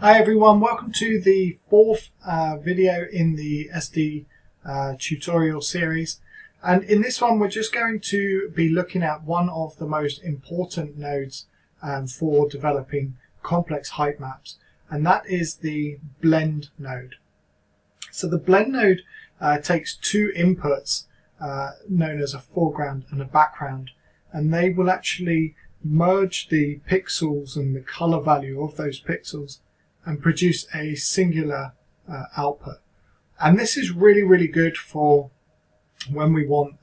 Hi everyone, welcome to the fourth video in the SD tutorial series, and in this one we're just going to be looking at one of the most important nodes for developing complex height maps, and that is the blend node. So the blend node takes two inputs known as a foreground and a background, and they will actually merge the pixels and the color value of those pixels and produce a singular output. And this is really good for when we want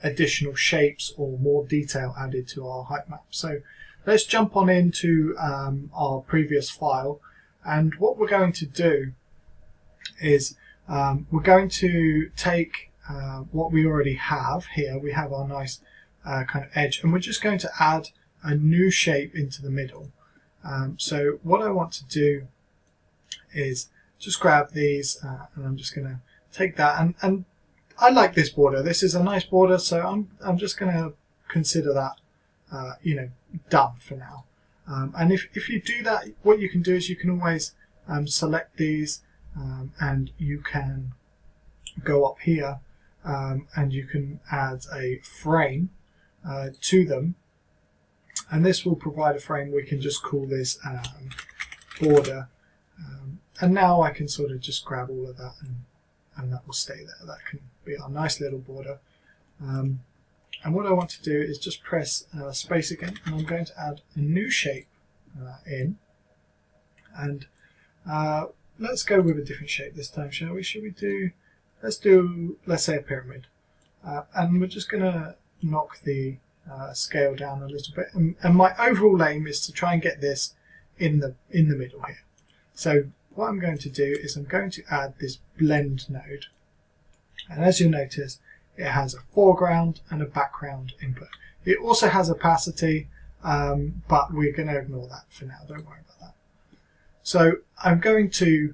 additional shapes or more detail added to our height map. So let's jump on into our previous file, and what we're going to do is we're going to take what we already have here. We have our nice kind of edge, and we're just going to add a new shape into the middle. So what I want to do is just grab these and I'm just going to take that, and I like this border. This is a nice border, so I'm just going to consider that done for now. And if you do that, what you can do is you can always select these and you can go up here and you can add a frame to them, and this will provide a frame. We can just call this border. And now I can sort of just grab all of that and that will stay there. That can be our nice little border. And what I want to do is just press space again, and I'm going to add a new shape in. And let's go with a different shape this time, shall we? Let's say a pyramid. And we're just going to knock the scale down a little bit. And my overall aim is to try and get this in the middle here. So what I'm going to do is I'm going to add this blend node, and as you'll notice, it has a foreground and a background input. It also has opacity, but we're going to ignore that for now. Don't worry about that. So I'm going to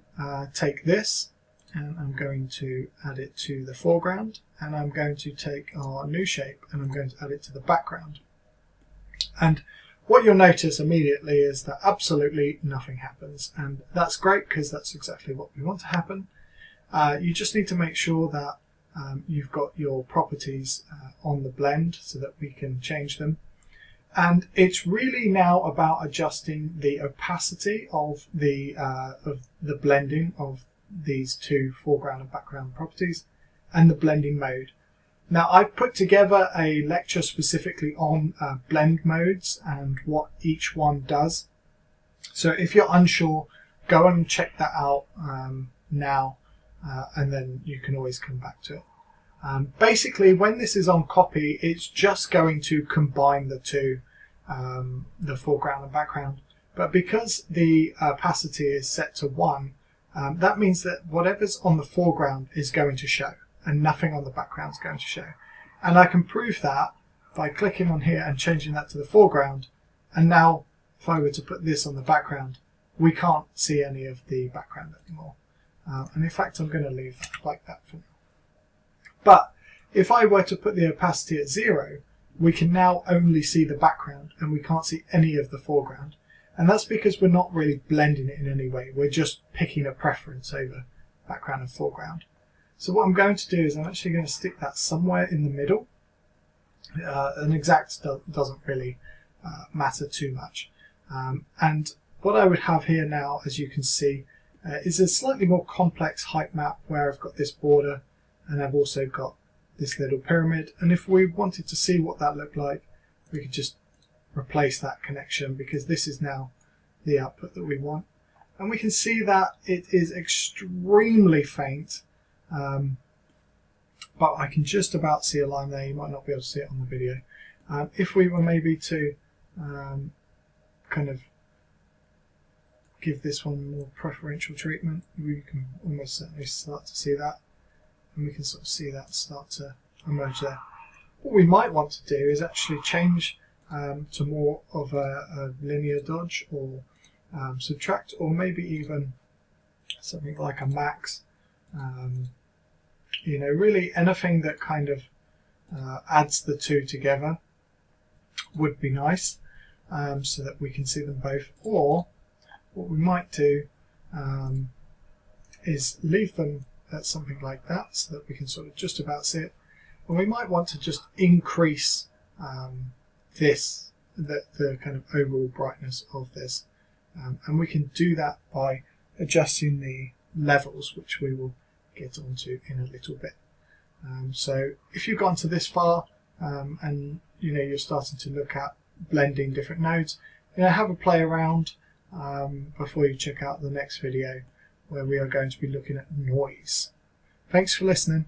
take this and I'm going to add it to the foreground, and I'm going to take our new shape and I'm going to add it to the background. And what you'll notice immediately is that absolutely nothing happens, and that's great because that's exactly what we want to happen. You just need to make sure that you've got your properties on the blend so that we can change them. And it's really now about adjusting the opacity of the blending of these two foreground and background properties and the blending mode. Now, I've put together a lecture specifically on blend modes and what each one does. So if you're unsure, go and check that out now, and then you can always come back to it. Basically, when this is on copy, it's just going to combine the two, the foreground and background. But because the opacity is set to 1, that means that whatever's on the foreground is going to show, and nothing on the background is going to show. And I can prove that by clicking on here and changing that to the foreground. And now if I were to put this on the background, we can't see any of the background anymore. And in fact, I'm going to leave that like that for now. But if I were to put the opacity at 0, we can now only see the background and we can't see any of the foreground. And that's because we're not really blending it in any way. We're just picking a preference over background and foreground. So what I'm going to do is I'm actually going to stick that somewhere in the middle. An exact doesn't really matter too much. And what I would have here now, as you can see, is a slightly more complex height map where I've got this border and I've also got this little pyramid. And if we wanted to see what that looked like, we could just replace that connection, because this is now the output that we want. And we can see that it is extremely faint. But I can just about see a line there. You might not be able to see it on the video. If we were maybe to kind of give this one more preferential treatment, we can almost certainly start to see that, and we can sort of see that start to emerge there. What we might want to do is actually change to more of a linear dodge, or subtract, or maybe even something like a max. Really anything that kind of adds the two together would be nice, so that we can see them both. Or what we might do is leave them at something like that so that we can sort of just about see it. And we might want to just increase the kind of overall brightness of this. And we can do that by adjusting the levels, which we will get onto in a little bit. So if you've gone to this far and you're starting to look at blending different nodes, have a play around before you check out the next video where we are going to be looking at noise. Thanks for listening.